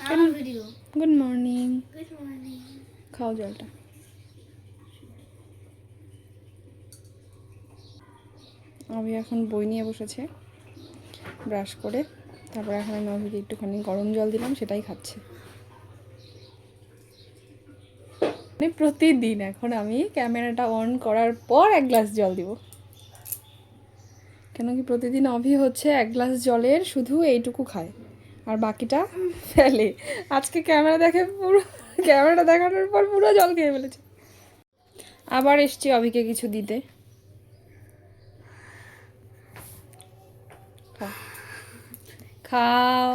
Good morning. খাও জলটা। আমি এখন বই নিয়ে বসেছে ব্রাশ করে, তারপর এখন আমি অভিকে একটুখানি গরম জল দিলাম, সেটাই খাচ্ছে। মানে প্রতিদিন এখন আমি ক্যামেরাটা অন করার পর 1 গ্লাস জল দিব, কেন কি প্রতিদিন অভি হচ্ছে 1 গ্লাস জলের শুধু এইটুকু খায় আর বাকিটা ফেলে। আজকে ক্যামেরা দেখে পুরো, ক্যামেরাটা দেখানোর পর পুরো জল খেয়ে ফেলেছে। আবার এসছি অভিকে কিছু দিতে। খাও খাও।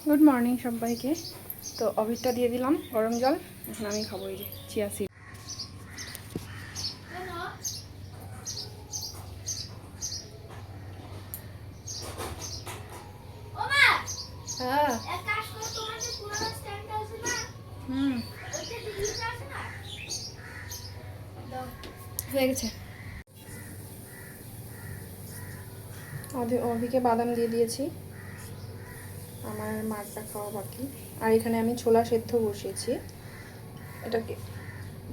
গুড মর্নিং সবাইকে। তো অভিটা দিয়ে দিলাম গরম জল, এখন আমি খাবো এই যে চিয়া সিড। হ্যাঁ হয়ে গেছে। অভিকে বাদাম দিয়ে দিয়েছি, আমার মারটা খাওয়া বাকি। আর এখানে আমি ছোলা সেদ্ধ বসিয়েছি, এটাকে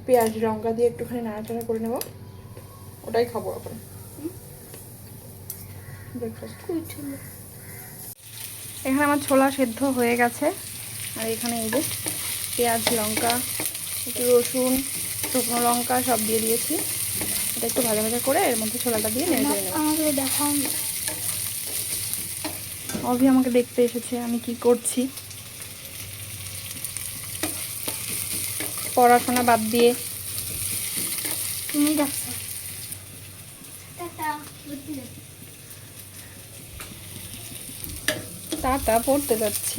পেঁয়াজ লঙ্কা দিয়ে একটুখানি নাড়াচাড়া করে নেব, ওটাই খাবো এখন ব্রেকফাস্ট। এখানে আমার ছোলা সেদ্ধ হয়ে গেছে, আর এখানে এই যে পেঁয়াজ লঙ্কা একটু রসুন শুকনো লঙ্কা সব দিয়ে দিয়েছি। এটা একটু ভাজা ভাজা করে এর মধ্যে ছোলাটা দিয়ে নেড়ে নেব। অভি আমাকে দেখতে এসেছে আমি কি করছি, পড়াশোনা বাদ দিয়ে। তুমি দেখছো টাটা, পড়তে যাচ্ছি।